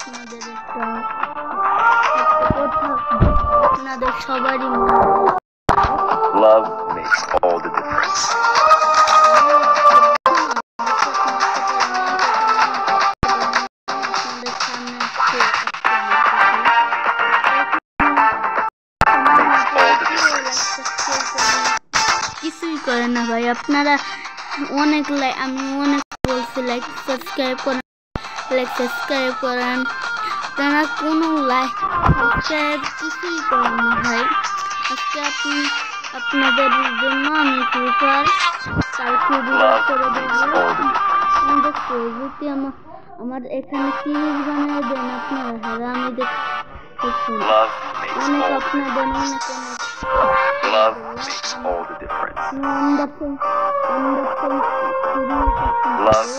আপনাদের একটা কথা আপনাদের সবারই Love makes all the difference. কিছুই করে না ভাই আপনারা অনেক আমি অনেক বলছি লাইক সাবস্ক্রাইব করেন আপনারা কোনো লাইক সাবস্ক্রাইব কিছুই করেন না ভাই আজকে আপনাদের জন্য আমি ফ্রি ফায়ার কালকে করে দেবো দেখতে যদি আমার এখানে সিরিজ বানিয়ে দেন আপনারা হ্যাঁ আমি দেখছি অনেক আপনাদের অনেক Love makes all the difference. wonderful Love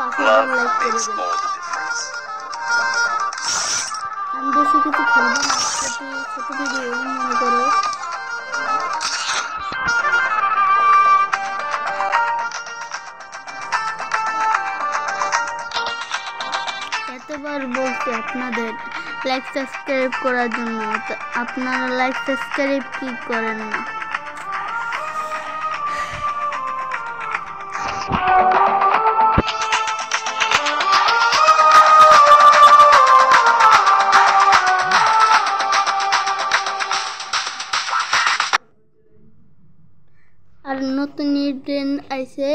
আপনারা makes all the difference. আমি বেশি কিছু খেলবো না ছোট ভিডিও মনে করো এতবার বলছি আপনাদের লাইক সাবস্ক্রাইব করার জন্য আপনারা লাইক সাবস্ক্রাইব কি করেন না আর নতুন ট্রেন্ড আইছে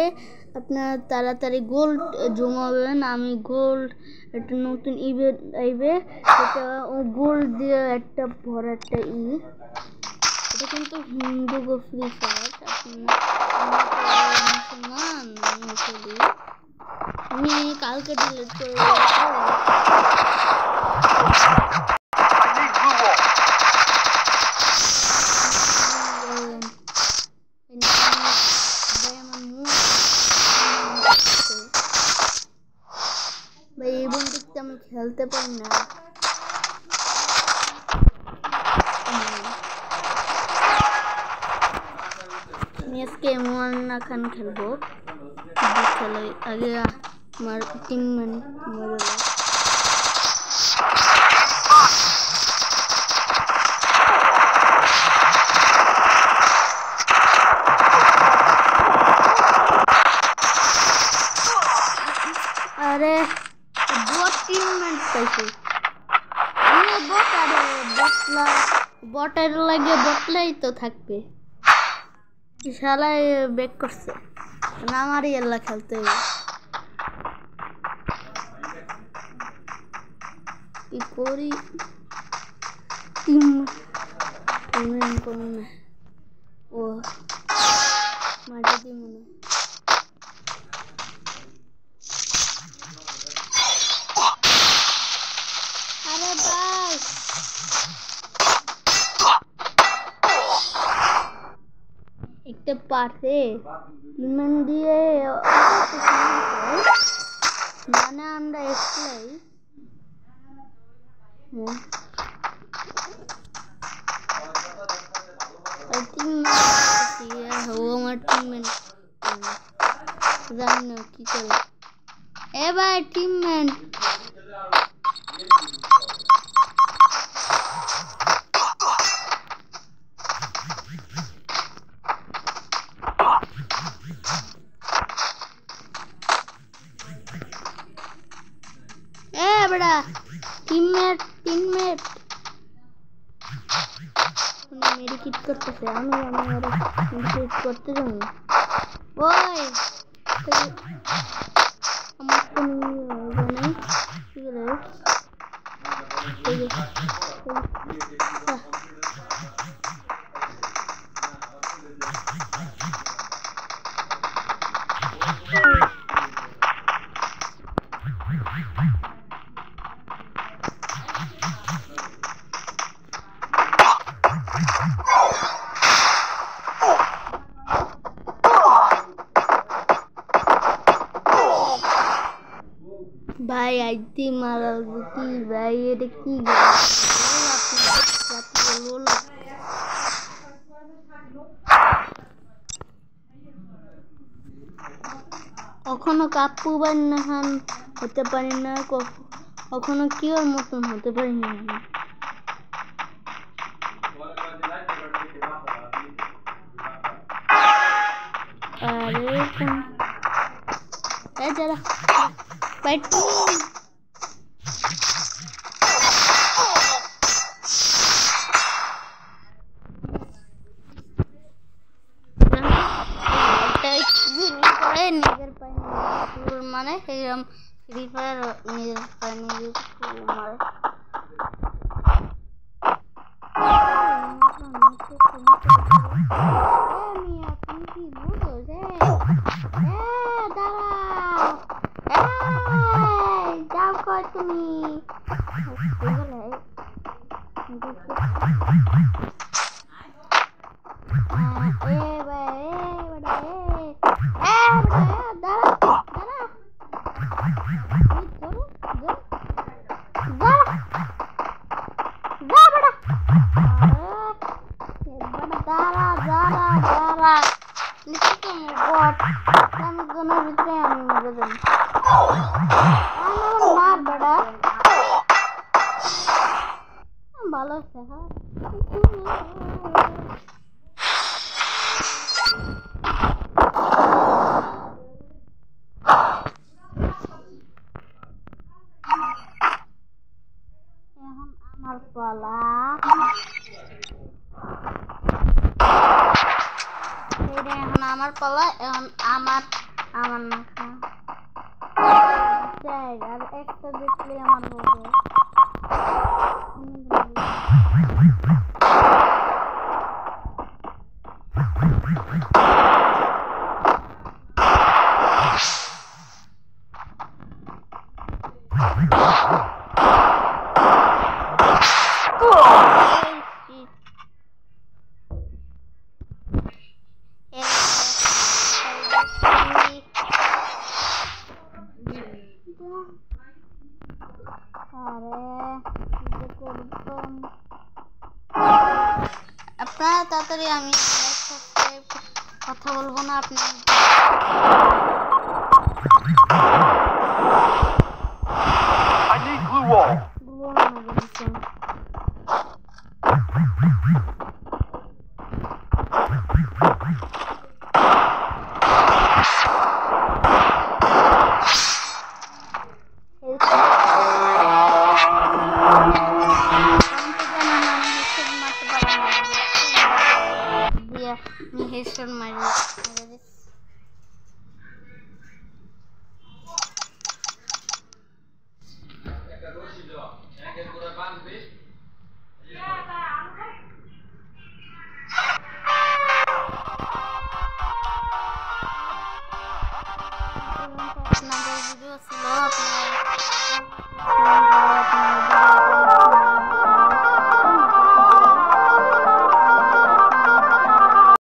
আপনারা তাড়াতাড়ি গোল্ড জমাবেন আমি গোল্ড একটা নতুন ইভেন্ট আইবে সেটা গোল্ড দিয়ে একটা ভরা একটা এটা কিন্তু হিন্দু গো ফ্রি ফায়ার মুসলমান আমি কালকে ডিলিট করে ভাই এই বন্ধুকে আমি খেলতে পারি না আমি আজকে এমন না খান খেলবো খেলে আগে আমার টিম মরে আরে বট টিমমেট পাইছি আমি বট আরে বটের লাগে বটলাই তো থাকবে শালাই ব্যাক করছে না আমারই এল্লা খেলতে হবে কি করি টিম কোন ও মাঝে দিই মনে আরে ভাই একটা পাশে ইমান দিয়ে মানে আমরা একলাই আমার টিমমেট জানি না কি করে এ ভাই টিমমেট बड़ा टीममेट मेरी किट करते से আমি কিট করতে যাব ওই আমার কোন নাই কি রে ভাই আইতি মারাল কি ভাই এটা কি কখনো কাপ্পু বান্নাহান হতে পারি না ওখানে কি ওর মতন হতে পারিনি আমি। আরে যারা বাইটি নিজের পায়ে নিজের মানে সেইরকম ফ্রি ফায়ার নিজের পায়ে নিজের মারে। তুমি কি বুঝো যে যাও কর তুমি ভালো আছে। এখন আমার পালা, এখন আমার পালা, এখন আমার আর একটা দেখলে আমার হবে। আপনারা তাড়াতাড়ি, আমি কথা বলবো না, আপনি I need glue wall. Headshot মারি। আপনাদের ভিডিও ছিল, আপনার